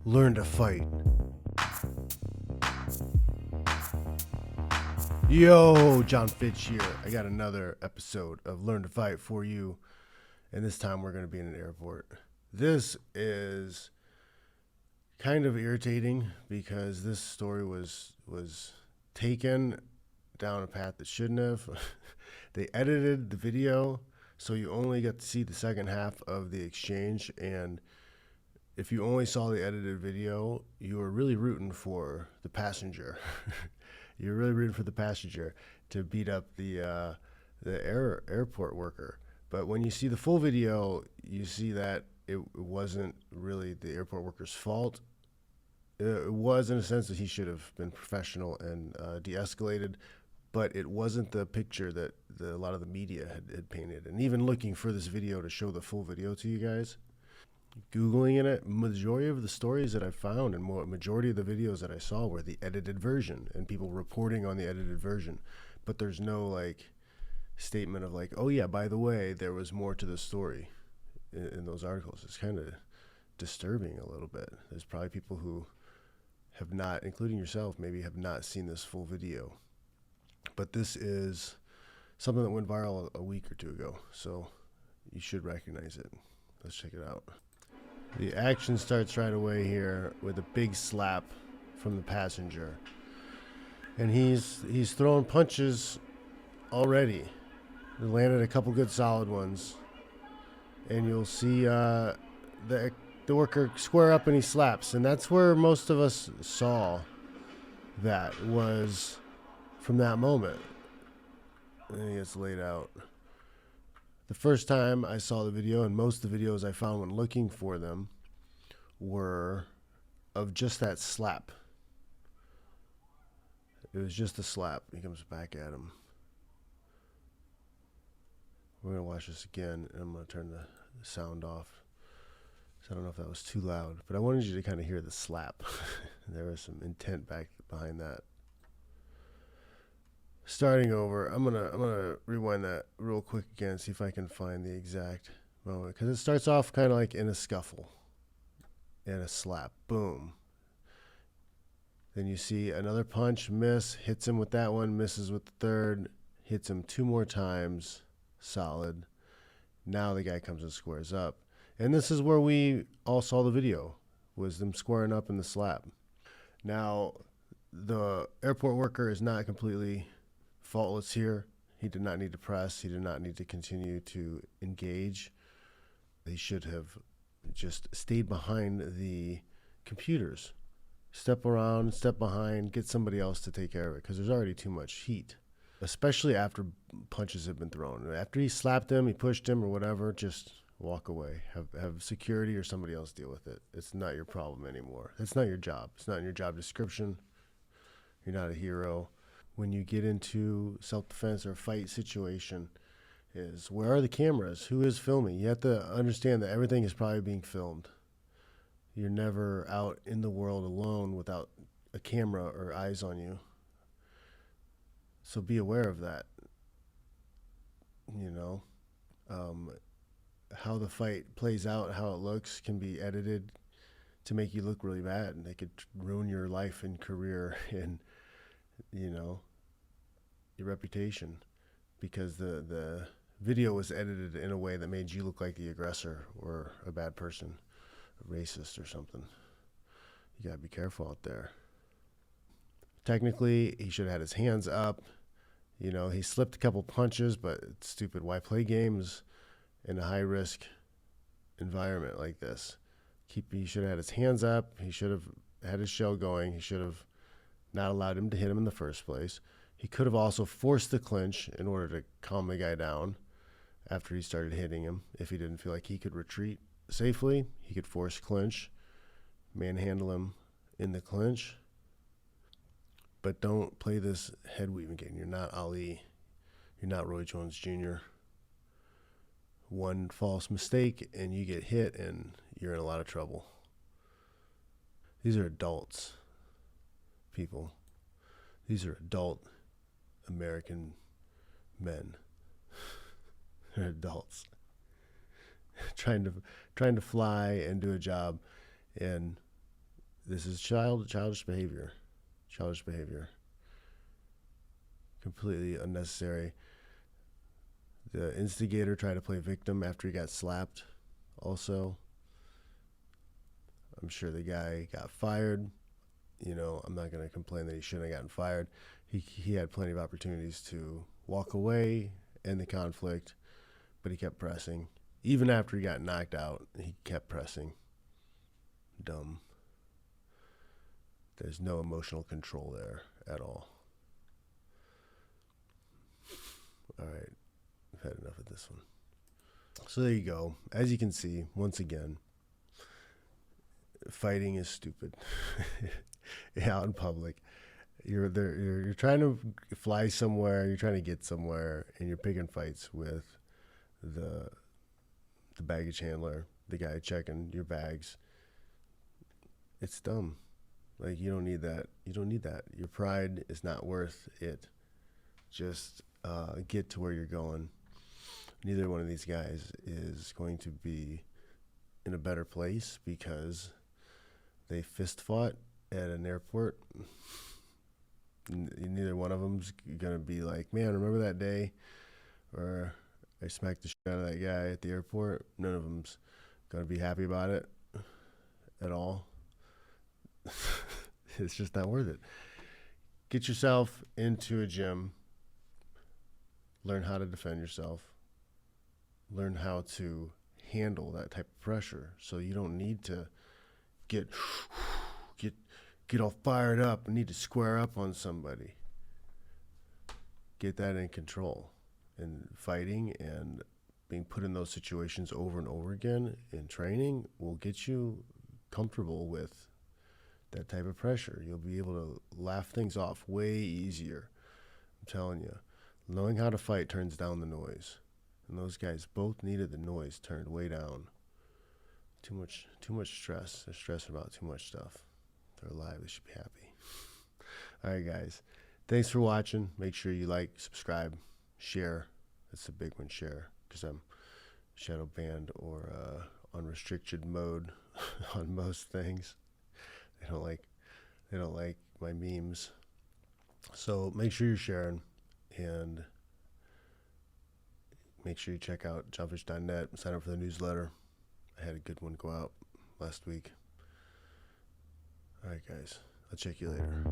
Learn to fight. Yo, John Fitch here. I got another episode of Learn to Fight for you, and this time we're going to be in an airport. This is kind of irritating because this story was taken down a path that shouldn't have. They edited the video, so you only got to see the second half of the exchange, and if you only saw the edited video, you were really rooting for the passenger. You're really rooting for the passenger to beat up the airport worker. But when you see the full video, you see that it wasn't really the airport worker's fault. It was in a sense that he should have been professional and de-escalated, but it wasn't the picture that a lot of the media had painted. And even looking for this video to show the full video to you guys, Googling it, majority of the stories that I found and majority of the videos that I saw were the edited version and people reporting on the edited version. But there's no like statement of like, oh yeah, by the way, there was more to the story in those articles. It's kind of disturbing a little bit. There's probably people who have not, including yourself, maybe have not seen this full video. But this is something that went viral a week or two ago, so you should recognize it. Let's check it out. The action starts right away here with a big slap from the passenger. And he's throwing punches already. He landed a couple good solid ones. And you'll see the worker square up and he slaps. And that's where most of us saw that, was from that moment. And he gets laid out. The first time I saw the video, and most of the videos I found when looking for them, were of just that slap. It was just a slap. He comes back at him. We're going to watch this again, and I'm going to turn the sound off. So I don't know if that was too loud, but I wanted you to kind of hear the slap. There was some intent back behind that. Starting over, I'm gonna rewind that real quick again, see if I can find the exact moment, because it starts off kind of like in a scuffle and a slap, boom. Then you see another punch, miss, hits him with that one, misses with the third, hits him two more times, solid. Now the guy comes and squares up, and this is where we all saw the video, was them squaring up in the slap. Now the airport worker is not completely faultless here. He did not need to press. He did not need to continue to engage. He should have just stayed behind the computers. Step around, step behind, get somebody else to take care of it, because there's already too much heat, especially after punches have been thrown. After he slapped him, he pushed him or whatever, just walk away. Have security or somebody else deal with it. It's not your problem anymore. It's not your job. It's not in your job description. You're not a hero. When you get into self-defense or a fight situation, is where are the cameras? Who is filming? You have to understand that everything is probably being filmed. You're never out in the world alone without a camera or eyes on you. So be aware of that. You know, how the fight plays out, how it looks, can be edited to make you look really bad, and they could ruin your life and career and, you know, your reputation, because the video was edited in a way that made you look like the aggressor or a bad person, a racist or something. You gotta be careful out there. Technically, he should have had his hands up. You know, he slipped a couple punches, but it's stupid. Why play games in a high-risk environment like this? He should have had his hands up. He should have had his shell going. He should have not allowed him to hit him in the first place. He could have also forced the clinch in order to calm the guy down after he started hitting him. If he didn't feel like he could retreat safely, he could force clinch, manhandle him in the clinch. But don't play this head weaving game. You're not Ali. You're not Roy Jones Jr. One false mistake and you get hit and you're in a lot of trouble. These are adults, people. These are adult American men. They're adults trying to fly and do a job, and This is childish behavior. Childish behavior. Completely unnecessary. The instigator tried to play victim after he got slapped. Also, I'm sure the guy got fired. I'm not going to complain that he shouldn't have gotten fired. He had plenty of opportunities to walk away, end the conflict, but he kept pressing. Even after he got knocked out, he kept pressing. Dumb. There's no emotional control there at all. All right, I've had enough of this one. So there you go. As you can see, once again, fighting is stupid. Out in public, you're there. You're trying to fly somewhere. You're trying to get somewhere, and you're picking fights with the baggage handler, the guy checking your bags. It's dumb. Like, you don't need that. You don't need that. Your pride is not worth it. Just get to where you're going. Neither one of these guys is going to be in a better place because they fist fought at an airport. Neither one of them's gonna be like, man, remember that day where I smacked the shit out of that guy at the airport? None of them's gonna be happy about it at all. It's just not worth it. Get yourself into a gym. Learn how to defend yourself. Learn how to handle that type of pressure, so you don't need to get all fired up and need to square up on somebody. Get that in control. And fighting and being put in those situations over and over again in training will get you comfortable with that type of pressure. You'll be able to laugh things off way easier. I'm telling you, knowing how to fight turns down the noise. And those guys both needed the noise turned way down. Too much stress. They're stressing about too much stuff. They're alive. They should be happy. All right, guys. Thanks for watching. Make sure you like, subscribe, share. That's the big one, share, because I'm shadow banned or unrestricted mode on most things. They don't like my memes. So make sure you're sharing, and make sure you check out johnfish.net and sign up for the newsletter. I had a good one go out last week. All right, guys. I'll check you later.